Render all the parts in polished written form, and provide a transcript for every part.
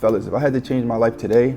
Fellas, if I had to change my life today,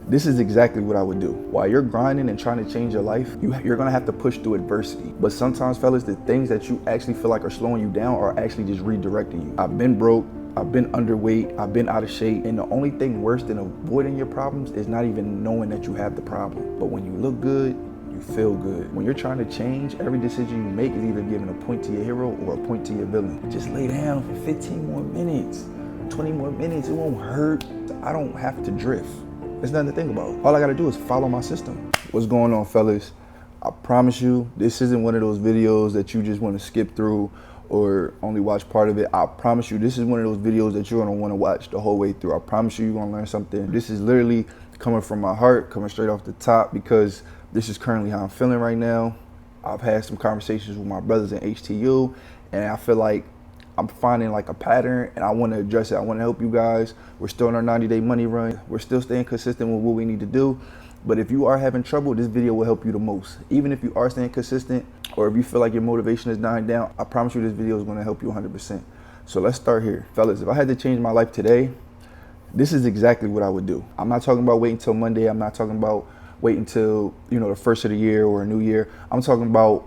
this is exactly what I would do. While you're grinding and trying to change your life, you're gonna have to push through adversity. But sometimes, fellas, the things that you actually feel like are slowing you down are actually just redirecting you. I've been broke, I've been underweight, I've been out of shape, and the only thing worse than avoiding your problems is not even knowing that you have the problem. But when you look good, you feel good. When you're trying to change, every decision you make is either giving a point to your hero or a point to your villain. Just lay down for 15 more minutes, 20 more minutes, it won't hurt. I don't have to drift. There's nothing to think about. All I gotta do is follow my system. What's going on, fellas? I promise you, this isn't one of those videos that you just wanna skip through or only watch part of it. I promise you, this is one of those videos that you're gonna wanna watch the whole way through. I promise you're gonna learn something. This is literally coming from my heart, coming straight off the top, because this is currently how I'm feeling right now. I've had some conversations with my brothers in HTU, and I feel like I'm finding like a pattern, and I want to address it. I want to help you guys. We're still in our 90-day money run. We're still staying consistent with what we need to do. But if you are having trouble, this video will help you the most. Even if you are staying consistent, or if you feel like your motivation is dying down, I promise you this video is going to help you 100%. So let's start here. Fellas, if I had to change my life today, this is exactly what I would do. I'm not talking about waiting until Monday. I'm not talking about waiting until, the first of the year or a new year. I'm talking about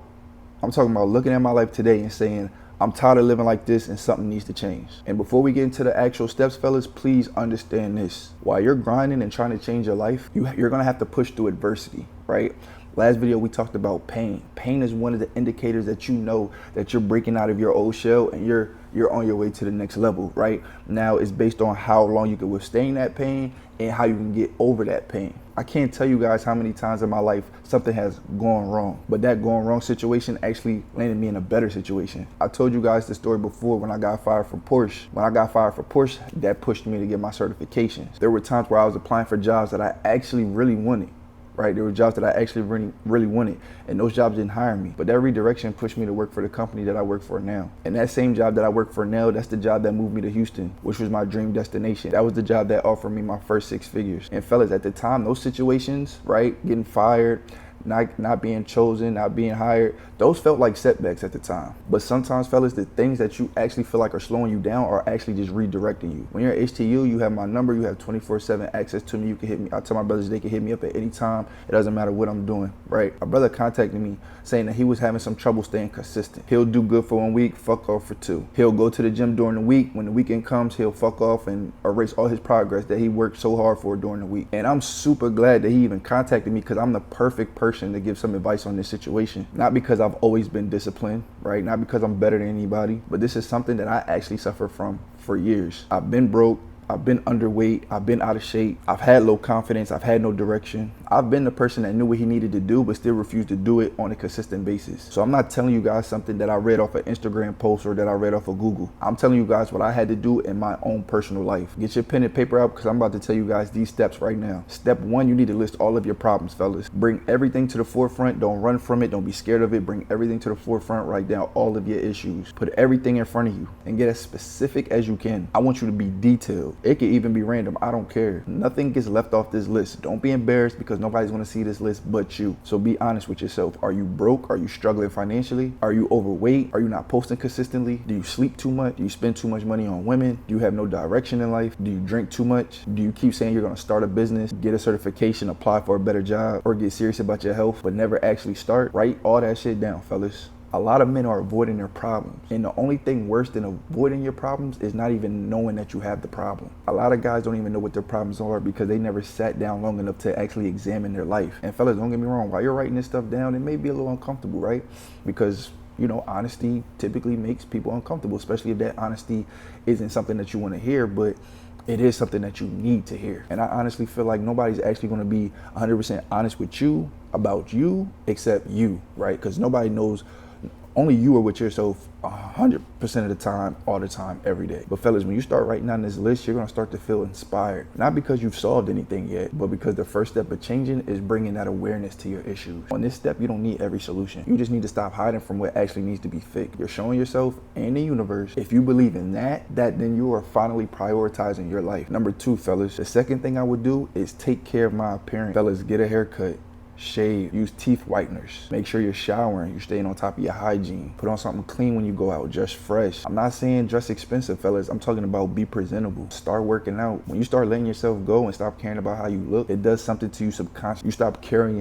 looking at my life today and saying, I'm tired of living like this and something needs to change. And before we get into the actual steps, fellas, please understand this. While you're grinding and trying to change your life, you're gonna have to push through adversity, right? Last video, we talked about pain. Pain is one of the indicators that you know that you're breaking out of your old shell and you're on your way to the next level, right? Now, it's based on how long you can withstand that pain and how you can get over that pain. I can't tell you guys how many times in my life something has gone wrong, but that going wrong situation actually landed me in a better situation. I told you guys the story before when I got fired from Porsche. When I got fired from Porsche, that pushed me to get my certifications. There were times where I was applying for jobs that I actually really wanted. Right, there were jobs that I actually really wanted, and those jobs didn't hire me. But that redirection pushed me to work for the company that I work for now. And that same job that I work for now, that's the job that moved me to Houston, which was my dream destination. That was the job that offered me my first 6 figures. And fellas, at the time, those situations, right, getting fired, not being chosen, not being hired, those felt like setbacks at the time. But sometimes, fellas, the things that you actually feel like are slowing you down are actually just redirecting you. When you're at HTU, you have my number, you have 24/7 access to me. You can hit me. I tell my brothers they can hit me up at any time. It doesn't matter what I'm doing, right? My brother contacted me saying that he was having some trouble staying consistent. He'll do good for 1 week, fuck off for 2. He'll go to the gym during the week. When the weekend comes, he'll fuck off and erase all his progress that he worked so hard for during the week. And I'm super glad that he even contacted me, because I'm the perfect person to give some advice on this situation. Not because I've always been disciplined, right? Not because I'm better than anybody, but this is something that I actually suffer from for years. I've been broke, I've been underweight, I've been out of shape, I've had low confidence, I've had no direction. I've been the person that knew what he needed to do but still refused to do it on a consistent basis. So I'm not telling you guys something that I read off an Instagram post or that I read off of Google. I'm telling you guys what I had to do in my own personal life. Get your pen and paper out, because I'm about to tell you guys these steps right now. Step 1, you need to list all of your problems, fellas. Bring everything to the forefront. Don't run from it. Don't be scared of it. Bring everything to the forefront. Write down all of your issues. Put everything in front of you and get as specific as you can. I want you to be detailed. It could even be random. I don't care. Nothing gets left off this list. Don't be embarrassed, because nobody's going to see this list but you. So be honest with yourself. Are you broke? Are you struggling financially? Are you overweight? Are you not posting consistently? Do you sleep too much? Do you spend too much money on women? Do you have no direction in life? Do you drink too much? Do you keep saying you're going to start a business, get a certification, apply for a better job, or get serious about your health but never actually start? Write all that shit down, fellas. A lot of men are avoiding their problems. And the only thing worse than avoiding your problems is not even knowing that you have the problem. A lot of guys don't even know what their problems are because they never sat down long enough to actually examine their life. And fellas, don't get me wrong, while you're writing this stuff down, it may be a little uncomfortable, right? Because honesty typically makes people uncomfortable, especially if that honesty isn't something that you want to hear, but it is something that you need to hear. And I honestly feel like nobody's actually going to be 100% honest with you about you except you, right? Because nobody knows. Only you are with yourself 100% of the time, all the time, every day. But fellas, when you start writing down this list, you're gonna start to feel inspired. Not because you've solved anything yet, but because the first step of changing is bringing that awareness to your issues. On this step, you don't need every solution. You just need to stop hiding from what actually needs to be fixed. You're showing yourself and the universe, if you believe in that then you are finally prioritizing your life. Number 2, fellas, the second thing I would do is take care of my appearance. Fellas, get a haircut. shave, use teeth whiteners, make sure you're showering, you're staying on top of your hygiene, put on something clean when you go out, dress fresh. I'm not saying dress expensive, fellas. I'm talking about be presentable. Start working out. When you start letting yourself go and stop caring about how you look, it does something to you subconsciously. You stop carrying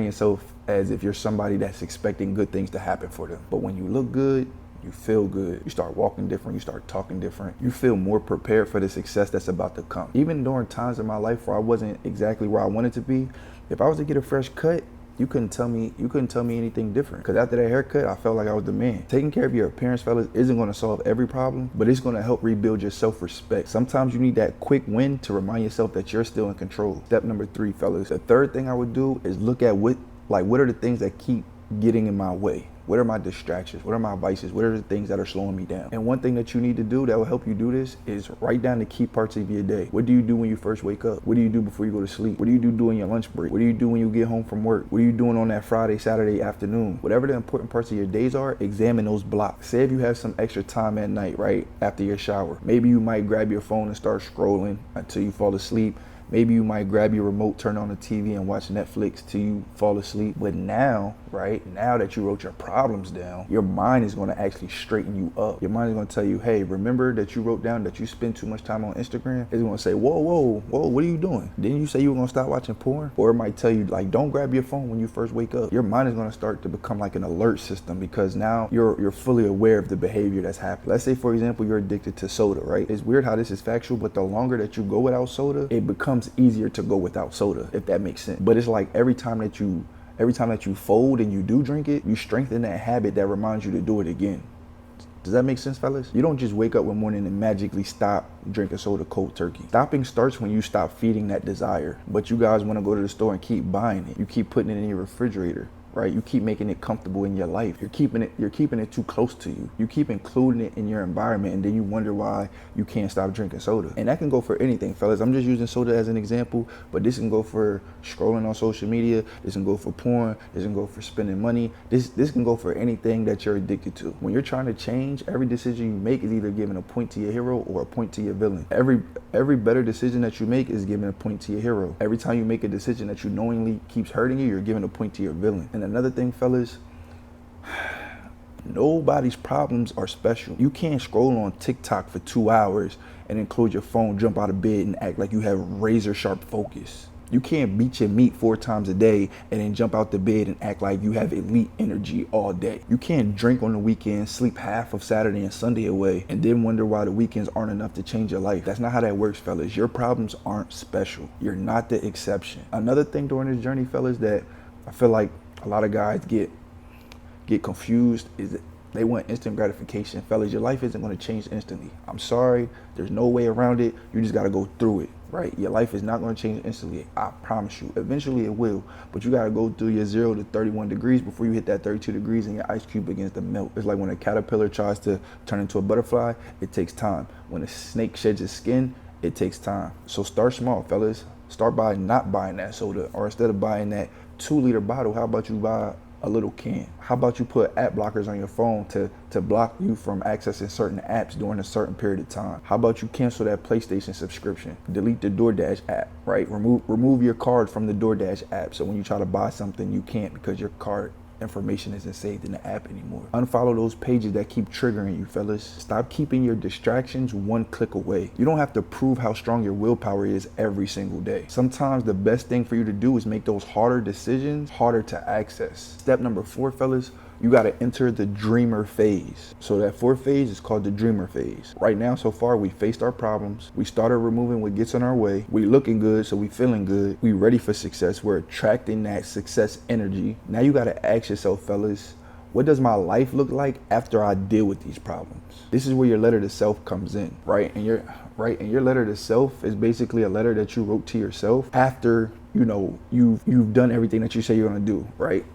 yourself as if you're somebody that's expecting good things to happen for them. But when you look good, you feel good, you start walking different, you start talking different, you feel more prepared for the success that's about to come. Even during times in my life where I wasn't exactly where I wanted to be, if I was to get a fresh cut, you couldn't tell me anything different. Because after that haircut, I felt like I was the man. Taking care of your appearance, fellas, isn't gonna solve every problem, but it's gonna help rebuild your self-respect. Sometimes you need that quick win to remind yourself that you're still in control. Step number 3, fellas. The third thing I would do is look at what are the things that keep getting in my way? What are my distractions? What are my vices? What are the things that are slowing me down? And one thing that you need to do that will help you do this is write down the key parts of your day. What do you do when you first wake up? What do you do before you go to sleep? What do you do during your lunch break? What do you do when you get home from work? What are you doing on that Friday, Saturday afternoon? Whatever the important parts of your days are, examine those blocks. Say if you have some extra time at night, right, after your shower. Maybe you might grab your phone and start scrolling until you fall asleep. Maybe you might grab your remote, turn on the TV and watch Netflix till you fall asleep. But now, right, now that you wrote your problems down, your mind is gonna actually straighten you up. Your mind is gonna tell you, hey, remember that you wrote down that you spend too much time on Instagram? It's gonna say, whoa, what are you doing? Didn't you say you were gonna stop watching porn? Or it might tell you, like, don't grab your phone when you first wake up. Your mind is gonna start to become like an alert system because now you're fully aware of the behavior that's happening. Let's say, for example, you're addicted to soda, right? It's weird how this is factual, but the longer that you go without soda, it becomes easier to go without soda, if that makes sense. But it's like every time that you fold and you do drink it, you strengthen that habit that reminds you to do it again. Does that make sense, fellas? You don't just wake up one morning and magically stop drinking soda cold turkey. Stopping starts when you stop feeding that desire. But you guys want to go to the store and keep buying it. You keep putting it in your refrigerator. Right? You keep making it comfortable in your life. You're keeping it too close to you. You keep including it in your environment, and then you wonder why you can't stop drinking soda. And that can go for anything, fellas. I'm just using soda as an example, but this can go for scrolling on social media. This can go for porn. This can go for spending money. This can go for anything that you're addicted to. When you're trying to change, every decision you make is either giving a point to your hero or a point to your villain. Every better decision that you make is giving a point to your hero. Every time you make a decision that you knowingly keeps hurting you, you're giving a point to your villain. And another thing, fellas, nobody's problems are special. You can't scroll on TikTok for 2 hours and then close your phone, jump out of bed, and act like you have razor sharp focus. You can't beat your meat 4 times a day and then jump out the bed and act like you have elite energy all day. You can't drink on the weekend, sleep half of Saturday and Sunday away, and then wonder why the weekends aren't enough to change your life. That's not how that works, fellas. Your problems aren't special. You're not the exception. Another thing during this journey, fellas, that I feel like a lot of guys get confused is that they want instant gratification. Fellas, your life isn't going to change instantly. I'm sorry. There's no way around it. You just got to go through it. Right? Your life is not going to change instantly. I promise you. Eventually it will. But you got to go through your 0 to 31 degrees before you hit that 32 degrees and your ice cube begins to melt. It's like when a caterpillar tries to turn into a butterfly, it takes time. When a snake sheds its skin, it takes time. So start small, fellas. Start by not buying that soda, or instead of buying that 2-liter bottle, how about you buy a little can? How about you put app blockers on your phone to block you from accessing certain apps during a certain period of time? How about you cancel that PlayStation subscription? Delete the DoorDash app, right? Remove your card from the DoorDash app, so when you try to buy something, you can't because your card information isn't saved in the app anymore. Unfollow those pages that keep triggering you, fellas. Stop keeping your distractions one click away. You don't have to prove how strong your willpower is every single day. Sometimes the best thing for you to do is make those harder decisions harder to access. Step number 4, fellas, you got to enter the dreamer phase. So that 4th phase is called the dreamer phase. Right now, so far, we faced our problems. We started removing what gets in our way. We looking good, so we feeling good. We ready for success. We're attracting that success energy. Now you got to ask yourself, fellas, what does my life look like after I deal with these problems? This is where your letter to self comes in, right? And your letter to self is basically a letter that you wrote to yourself after, you've done everything that you say you're gonna do, right?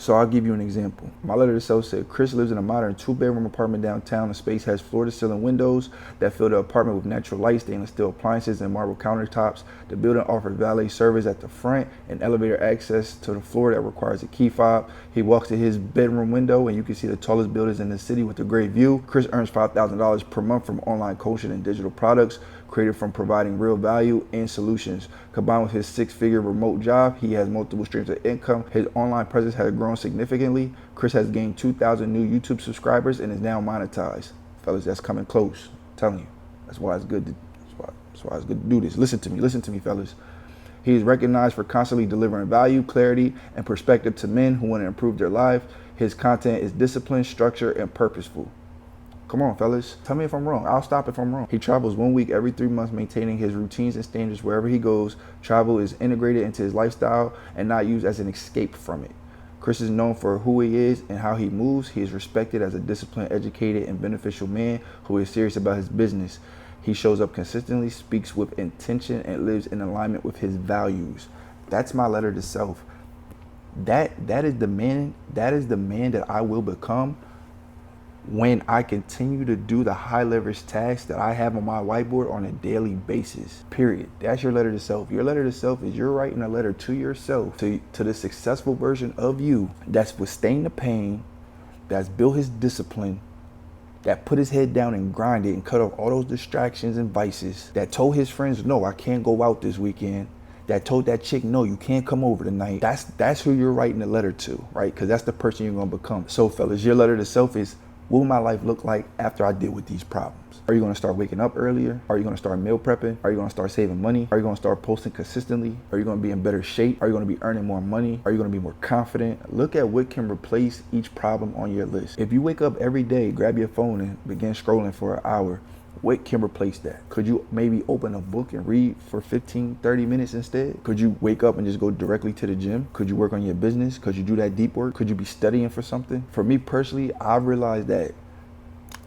So I'll give you an example. My letter to self said, Chris lives in a modern 2-bedroom apartment downtown. The space has floor-to-ceiling windows that fill the apartment with natural light, stainless steel appliances, and marble countertops. The building offers valet service at the front and elevator access to the floor that requires a key fob. He walks to his bedroom window and you can see the tallest buildings in the city with a great view. Chris earns $5,000 per month from online coaching and digital products created from providing real value and solutions. Combined with his 6-figure remote job, he has multiple streams of income. His online presence has grown significantly. Chris has gained 2,000 new YouTube subscribers and is now monetized. Fellas, that's coming close. I'm telling you. That's why it's good to do this. Listen to me, fellas. He is recognized for constantly delivering value, clarity, and perspective to men who want to improve their life. His content is disciplined, structured, and purposeful. Come on, fellas. Tell me if I'm wrong. I'll stop if I'm wrong. He travels 1 week every 3 months, maintaining his routines and standards wherever he goes. Travel is integrated into his lifestyle and not used as an escape from it. Chris is known for who he is and how he moves. He is respected as a disciplined, educated, and beneficial man who is serious about his business. He shows up consistently, speaks with intention, and lives in alignment with his values. That's my letter to self. That is the man that I will become when I continue to do the high leverage tasks that I have on my whiteboard on a daily basis, period. That's your letter to self. Your letter to self is you're writing a letter to yourself, to the successful version of you that's withstanding the pain, that's built his discipline, that put his head down and grinded and cut off all those distractions and vices, that told his friends, no, I can't go out this weekend, that told that chick, no, you can't come over tonight. That's who you're writing the letter to, right? Because that's the person you're gonna become. So fellas, your letter to self is, what will my life look like after I deal with these problems? Are you gonna start waking up earlier? Are you gonna start meal prepping? Are you gonna start saving money? Are you gonna start posting consistently? Are you gonna be in better shape? Are you gonna be earning more money? Are you gonna be more confident? Look at what can replace each problem on your list. If you wake up every day, grab your phone and begin scrolling for an hour, what can replace that? Could you maybe open a book and read for 15, 30 minutes instead? Could you wake up and just go directly to the gym? Could you work on your business? Could you do that deep work? Could you be studying for something? For me personally, I've realized that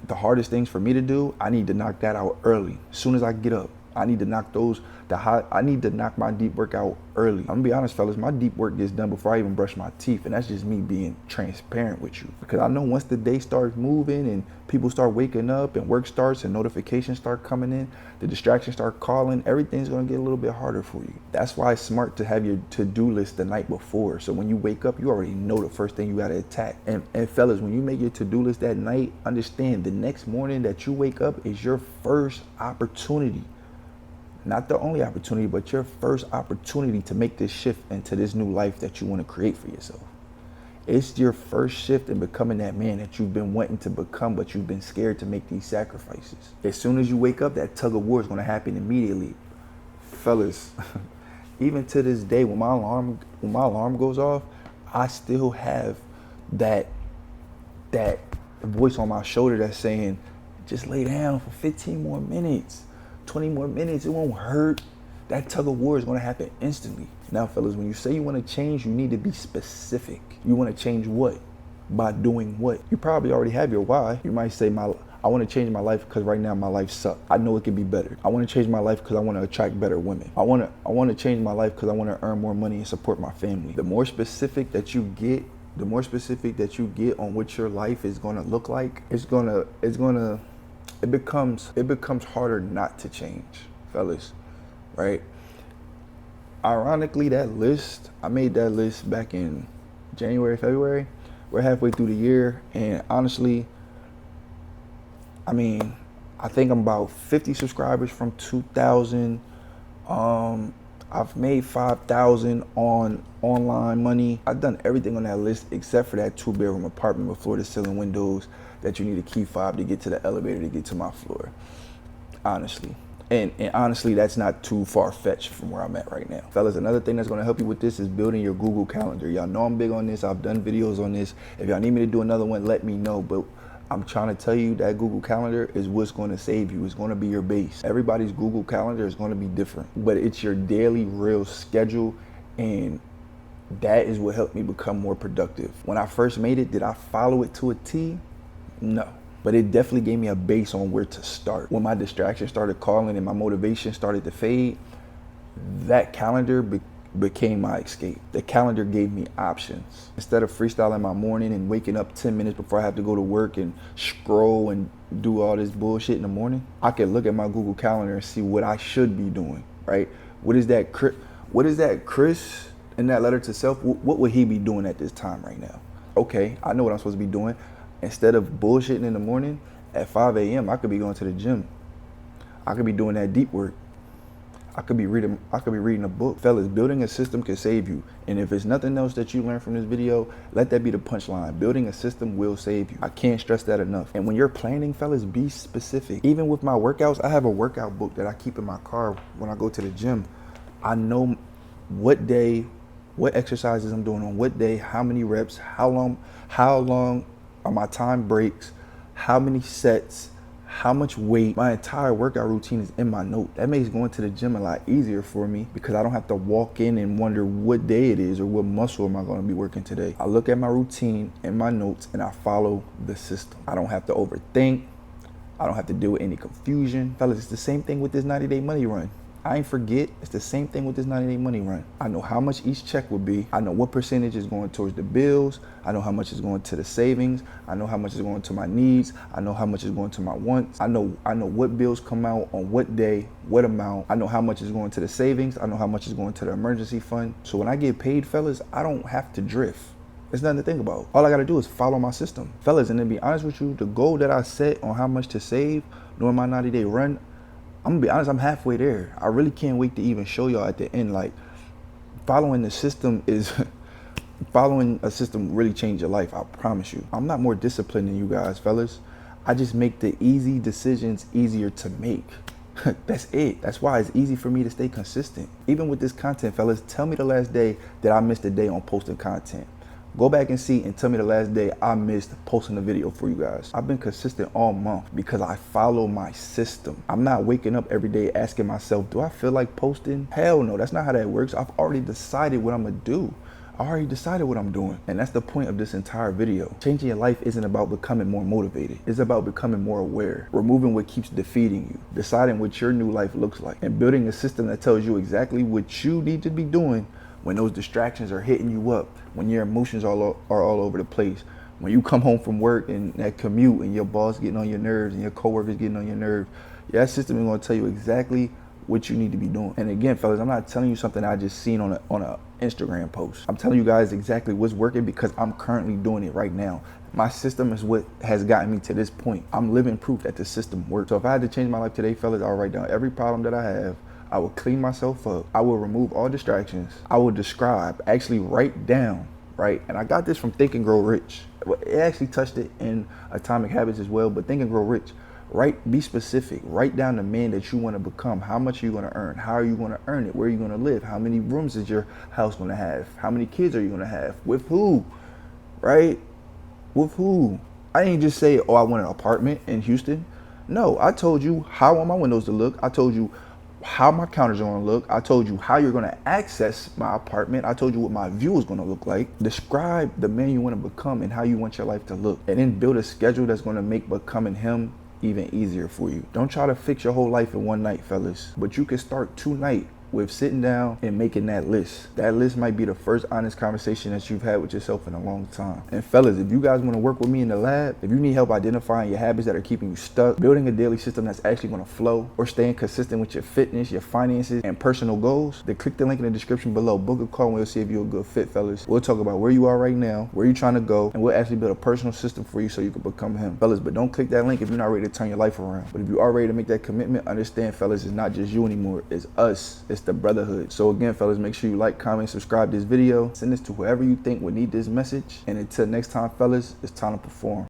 the hardest things for me to do, I need to knock that out early. As soon as I get up, I need to knock I need to knock my deep work out early. I'm gonna be honest, fellas, my deep work gets done before I even brush my teeth, and that's just me being transparent with you. Because I know once the day starts moving and people start waking up and work starts and notifications start coming in, the distractions start calling, everything's gonna get a little bit harder for you. That's why it's smart to have your to-do list the night before. So when you wake up, you already know the first thing you gotta attack. And fellas, when you make your to-do list that night, understand the next morning that you wake up is your first opportunity. Not the only opportunity, but your first opportunity to make this shift into this new life that you want to create for yourself. It's your first shift in becoming that man that you've been wanting to become, but you've been scared to make these sacrifices. As soon as you wake up, that tug of war is going to happen immediately. Fellas, even to this day, when my alarm goes off, I still have that voice on my shoulder that's saying, just lay down for 15 more minutes. 20 more minutes, it won't hurt. That tug of war is going to happen instantly. Now, fellas, when you say you want to change, you need to be specific. You want to change what? By doing what? You probably already have your why. You might say, I want to change my life because right now my life sucks. I know it can be better. I want to change my life because I want to attract better women. I want to change my life because I want to earn more money and support my family. The more specific that you get on what your life is going to look like, it becomes harder not to change, fellas, right? Ironically, I made that list back in January, February. We're halfway through the year, and honestly, I think I'm about 50 subscribers from 2,000. I've made 5,000 on online money. I've done everything on that list except for that 2-bedroom apartment with floor-to-ceiling windows that you need a key fob to get to the elevator to get to my floor, honestly. And honestly, that's not too far-fetched from where I'm at right now. Fellas, another thing that's gonna help you with this is building your Google Calendar. Y'all know I'm big on this. I've done videos on this. If y'all need me to do another one, let me know. But I'm trying to tell you that Google Calendar is what's gonna save you. It's gonna be your base. Everybody's Google Calendar is gonna be different, but it's your daily real schedule, and that is what helped me become more productive. When I first made it, did I follow it to a T? No, but it definitely gave me a base on where to start. When my distractions started calling and my motivation started to fade, that calendar became my escape. The calendar gave me options. Instead of freestyling my morning and waking up 10 minutes before I have to go to work and scroll and do all this bullshit in the morning, I could look at my Google Calendar and see what I should be doing, right? What is that Chris in that letter to self? What would he be doing at this time right now? Okay, I know what I'm supposed to be doing. Instead of bullshitting in the morning, at 5 a.m., I could be going to the gym. I could be doing that deep work. I could be reading a book. Fellas, building a system can save you. And if it's nothing else that you learn from this video, let that be the punchline. Building a system will save you. I can't stress that enough. And when you're planning, fellas, be specific. Even with my workouts, I have a workout book that I keep in my car when I go to the gym. I know what day, what exercises I'm doing on what day, how many reps, how long are my time breaks, how many sets, how much weight. My entire workout routine is in my note. That makes going to the gym a lot easier for me because I don't have to walk in and wonder what day it is or what muscle am I going to be working today. I look at my routine and my notes and I follow the system. I don't have to overthink. I don't have to deal with any confusion. Fellas, it's the same thing with this 90-day money run. I ain't forget, it's the same thing with this 90-day money run. I know how much each check would be. I know what percentage is going towards the bills. I know how much is going to the savings. I know how much is going to my needs. I know how much is going to my wants. I know what bills come out on what day, what amount. I know how much is going to the savings. I know how much is going to the emergency fund. So when I get paid, fellas, I don't have to drift. There's nothing to think about. All I gotta do is follow my system. Fellas, and to be honest with you, the goal that I set on how much to save during my 90-day run, I'm gonna be honest, I'm halfway there. I really can't wait to even show y'all at the end. Like, following a system really changed your life, I promise you. I'm not more disciplined than you guys, fellas. I just make the easy decisions easier to make. That's it. That's why it's easy for me to stay consistent. Even with this content, fellas, tell me the last day that I missed a day on posting content. Go back and see and tell me the last day I missed posting a video for you guys. I've been consistent all month because I follow my system. I'm not waking up every day asking myself, do I feel like posting? Hell no, that's not how that works. I've already decided what I'm gonna do. I already decided what I'm doing. And that's the point of this entire video. Changing your life isn't about becoming more motivated. It's about becoming more aware, removing what keeps defeating you, deciding what your new life looks like, and building a system that tells you exactly what you need to be doing when those distractions are hitting you up, when your emotions are all over the place, when you come home from work and that commute and your boss getting on your nerves and your coworkers getting on your nerves, that system is going to tell you exactly what you need to be doing. And again, fellas, I'm not telling you something I just seen on a Instagram post. I'm telling you guys exactly what's working because I'm currently doing it right now. My system is what has gotten me to this point. I'm living proof that the system works. So if I had to change my life today, fellas, I'll write down every problem that I have. I will clean myself up. I will remove all distractions. I will describe, actually write down, right? And I got this from Think and Grow Rich. It actually touched it in Atomic Habits as well, but Think and Grow Rich. Be specific. Write down the man that you want to become. How much are you going to earn? How are you going to earn it? Where are you going to live? How many rooms is your house going to have? How many kids are you going to have? With who? Right? With who? I ain't just say, oh, I want an apartment in Houston. No, I told you how I want my windows to look. I told you how my counters are going to look. I told you how you're going to access my apartment. I told you what my view is going to look like. Describe the man you want to become and how you want your life to look. And then build a schedule that's going to make becoming him even easier for you. Don't try to fix your whole life in one night, fellas. But you can start tonight with sitting down and making that list. That list might be the first honest conversation that you've had with yourself in a long time. And fellas, if you guys want to work with me in the lab, if you need help identifying your habits that are keeping you stuck, building a daily system that's actually going to flow, or staying consistent with your fitness, your finances, and personal goals, then click the link in the description below. Book a call and we'll see if you're a good fit, fellas. We'll talk about where you are right now, where you're trying to go, and we'll actually build a personal system for you so you can become him. Fellas, but don't click that link if you're not ready to turn your life around. But if you are ready to make that commitment, understand, fellas, it's not just you anymore. It's us. It's the brotherhood. So again, fellas, make sure you like, comment, subscribe this video. Send this to whoever you think would need this message. And until next time, fellas, it's time to perform.